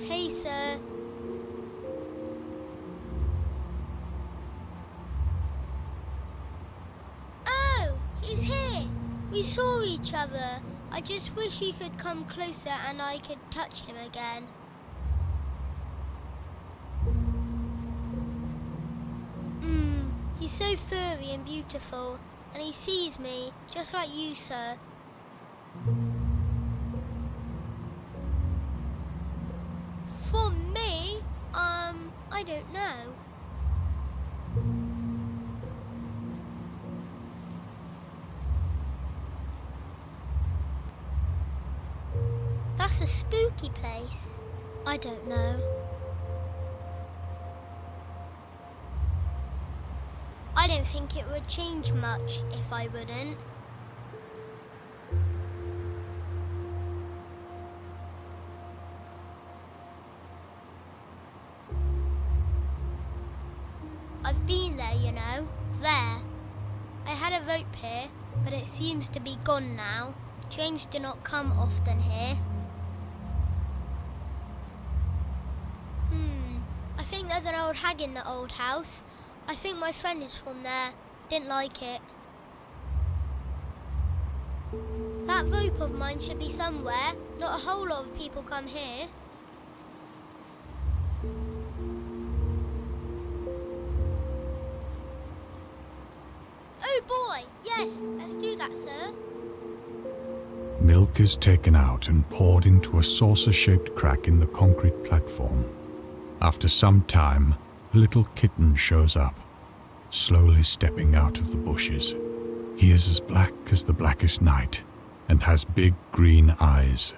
Hey, sir. Oh, he's here. We saw each other. I just wish he could come closer and I could touch him again. He's so furry and beautiful, and he sees me, just like you, sir. From me? I don't know. That's a spooky place. I don't know. I don't think it would change much if I wouldn't. I've been there, you know. There. I had a rope here, but it seems to be gone now. Trains do not come often here. I think there's an old hag in the old house. I think my friend is from there. Didn't like it. That rope of mine should be somewhere. Not a whole lot of people come here. Oh boy, yes, let's do that, sir. Milk is taken out and poured into a saucer-shaped crack in the concrete platform. After some time, a little kitten shows up, slowly stepping out of the bushes. He is as black as the blackest night and has big green eyes.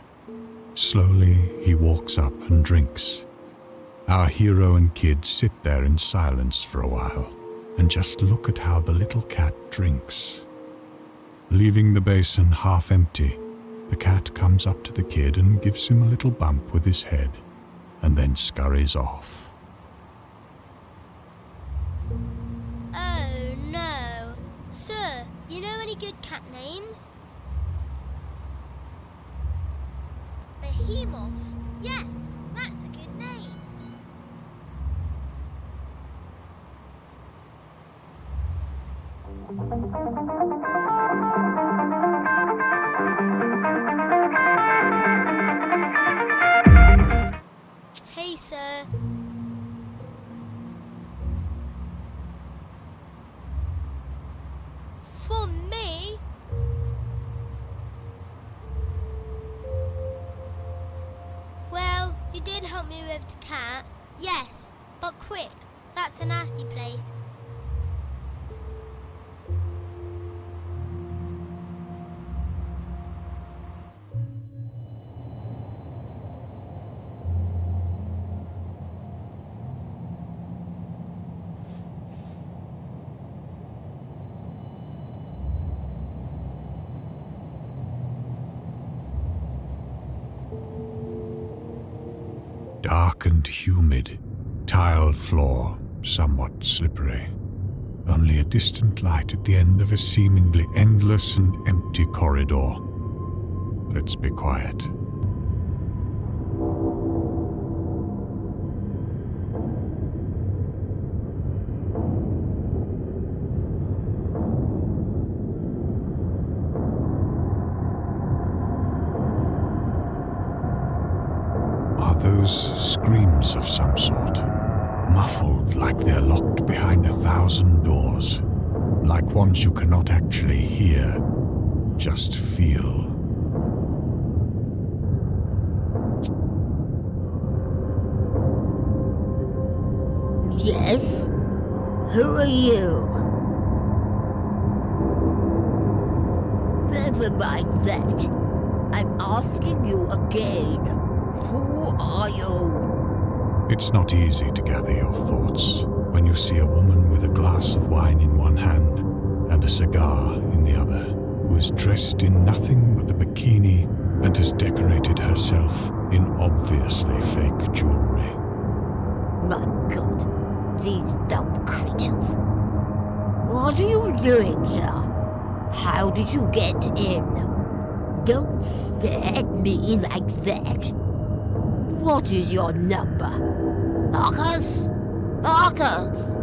Slowly, he walks up and drinks. Our hero and kid sit there in silence for a while and just look at how the little cat drinks. Leaving the basin half empty, the cat comes up to the kid and gives him a little bump with his head, and then scurries off. Oh no. Sir, you know any good cat names? Behemoth. Yes, that's a good name. Hey, sir. From me? Well, you did help me with the cat. Yes, but quick. That's a nasty place. Dark and humid, tiled floor, somewhat slippery. Only a distant light at the end of a seemingly endless and empty corridor. Let's be quiet. Those screams of some sort, muffled like they're locked behind 1,000 doors, like ones you cannot actually hear, just feel. Yes? Who are you? Never mind that. I'm asking you again. Who are you? It's not easy to gather your thoughts when you see a woman with a glass of wine in one hand and a cigar in the other, who is dressed in nothing but a bikini and has decorated herself in obviously fake jewelry. My God, these dumb creatures. What are you doing here? How did you get in? Don't stare at me like that. What is your number? Marcus? Marcus!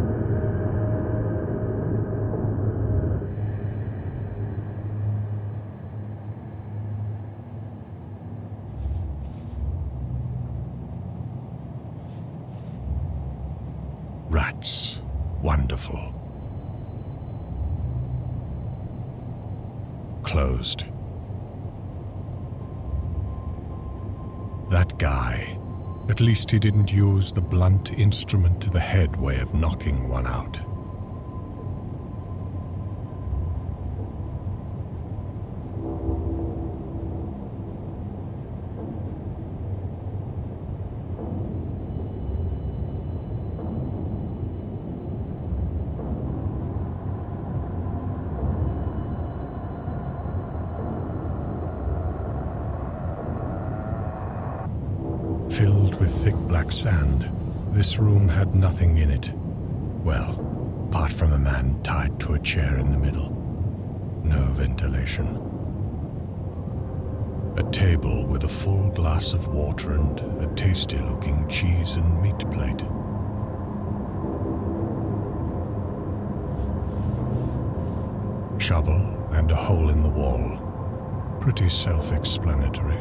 Rats. Wonderful. Closed. That guy. At least he didn't use the blunt instrument to the head way of knocking one out. Filled with thick black sand, this room had nothing in it. Well, apart from a man tied to a chair in the middle. No ventilation. A table with a full glass of water and a tasty-looking cheese and meat plate. Shovel and a hole in the wall. Pretty self-explanatory.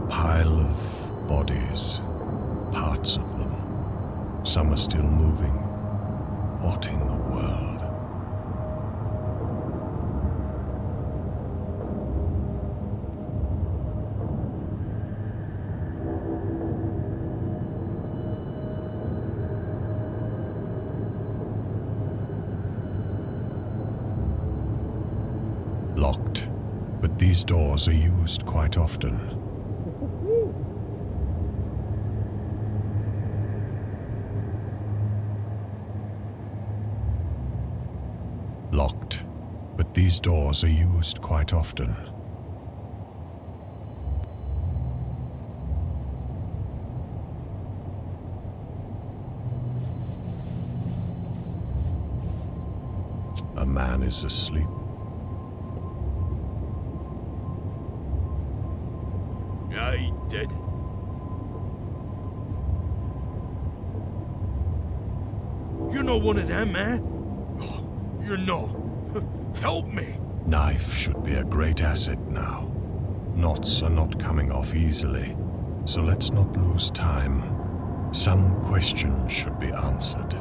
Pile of bodies, parts of them. Some are still moving. What in the world? Locked, but these doors are used quite often. Locked, but these doors are used quite often. A man is asleep. I did. You're not one of them, eh? You're not. Help me. Knife should be a great asset now. Knots are not coming off easily, so let's not lose time. Some questions should be answered.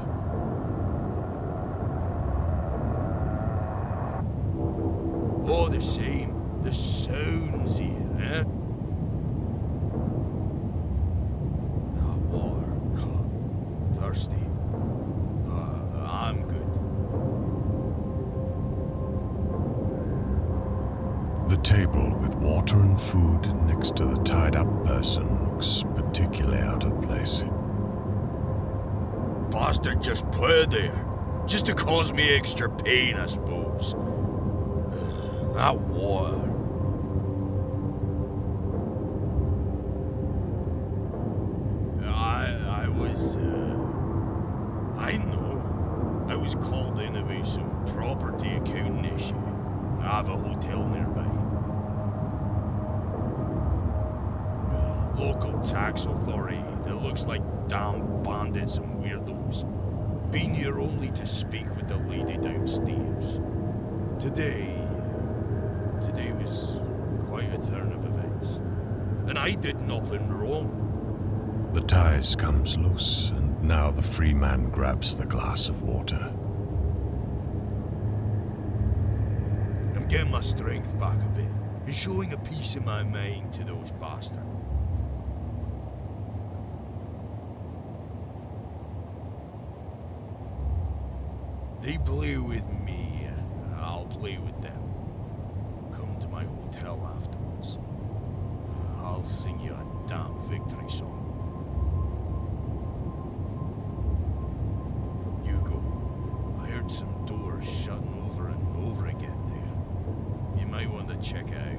All the same, the sounds here, eh? Water. Thirsty. I'm good. The table with water and food next to the tied-up person looks particularly out of place. Bastard just put it there. Just to cause me extra pain, I suppose. That water. I was called in about some property accounting issue. I have a hotel nearby. Local tax authority that looks like damn bandits and weirdos. Been here only to speak with the lady downstairs. Today was quite a turn of events. And I did nothing wrong. The ties comes loose, and now the free man grabs the glass of water. I'm getting my strength back a bit, and showing a piece of my mind to those bastards. They play with me, I'll play with them. Come to my hotel afterwards. I'll sing you a damn victory song. You go. I heard some doors shutting over and over again there. You might want to check it out.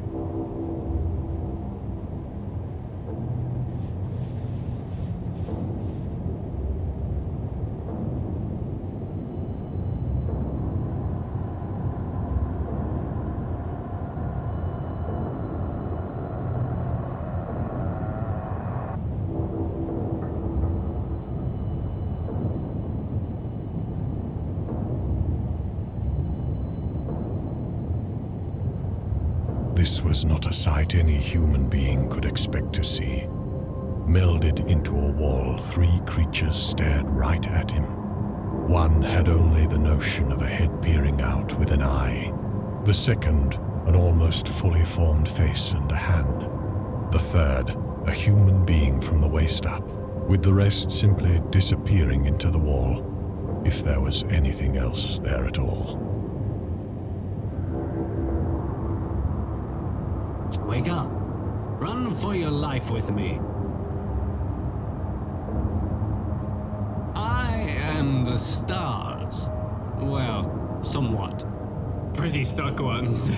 This was not a sight any human being could expect to see. Melded into a wall, three creatures stared right at him. One had only the notion of a head peering out with an eye. The second, an almost fully formed face and a hand. The third, a human being from the waist up, with the rest simply disappearing into the wall, if there was anything else there at all. Wake up. Run for your life with me. I am the stars. Well, somewhat. Pretty stuck ones.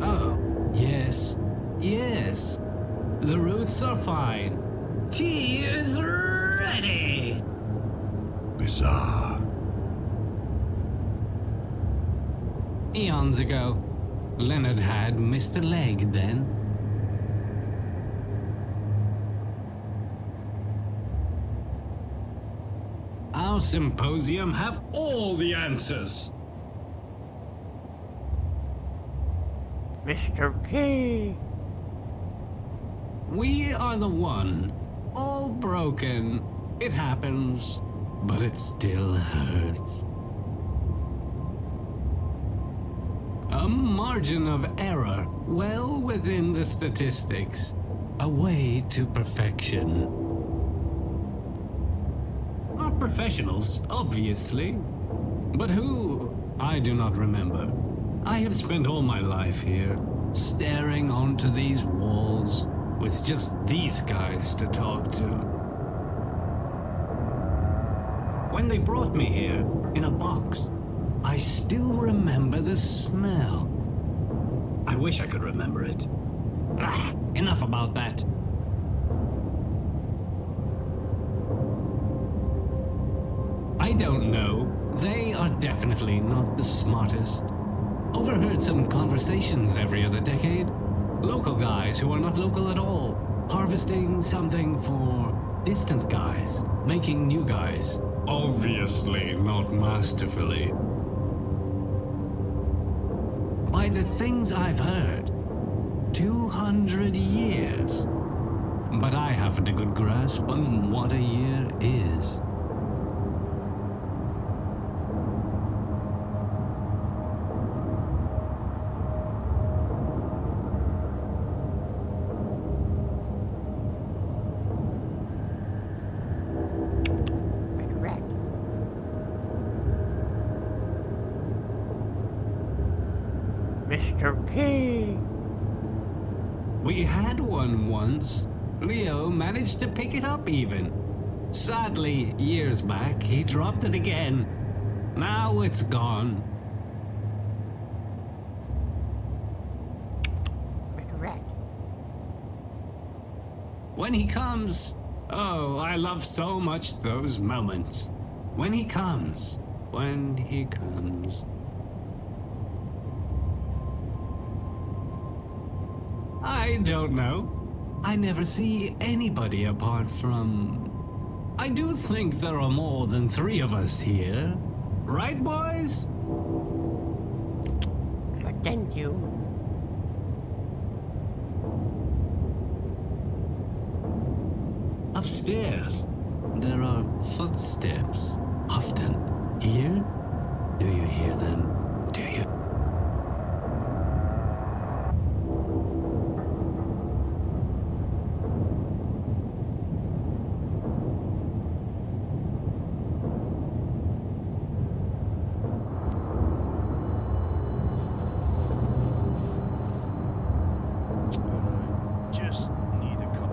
Oh, yes. Yes. The roots are fine. Tea is ready. Bizarre. Eons ago, Leonard had missed a leg then. Our symposium have all the answers. Mr. Key! We are the one. All broken. It happens, but it still hurts. A margin of error well within the statistics. A way to perfection. Not professionals, obviously. But who? I do not remember. I have spent all my life here, staring onto these walls, with just these guys to talk to. When they brought me here, in a box, I still remember the smell. I wish I could remember it. Enough about that. I don't know. They are definitely not the smartest. Overheard some conversations every other decade. Local guys who are not local at all. Harvesting something for distant guys. Making new guys. Obviously not masterfully. By the things I've heard, 200 years. But I haven't a good grasp on what a year is. Mr. Rat. Mr. Key! We had one once. Leo managed to pick it up even. Sadly, years back, he dropped it again. Now it's gone. Mr. Rat. When he comes, oh, I love so much those moments. When he comes. I don't know. I never see anybody apart from... I do think there are more than 3 of us here. Right, boys? Thank you. Upstairs, there are footsteps. Often. Here? Do you hear them? Do you? Just need a cup.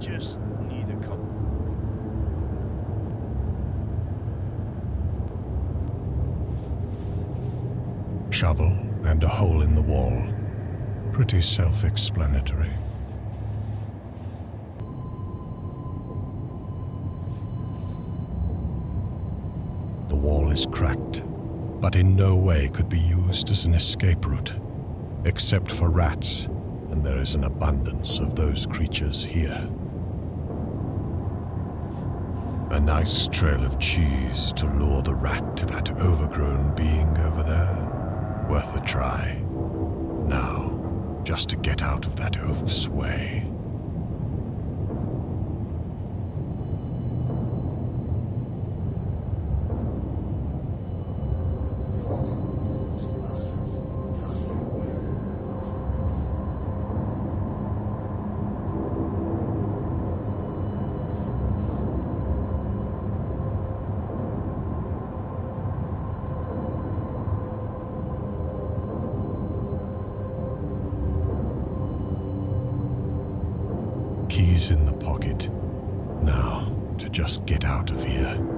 Just need a cup. Shovel and a hole in the wall. Pretty self-explanatory. The wall is cracked. but in no way could be used as an escape route, except for rats, and there is an abundance of those creatures here. A nice trail of cheese to lure the rat to that overgrown being over there. Worth a try. Now, just to get out of that oaf's way. Keys in the pocket. Now, to just get out of here.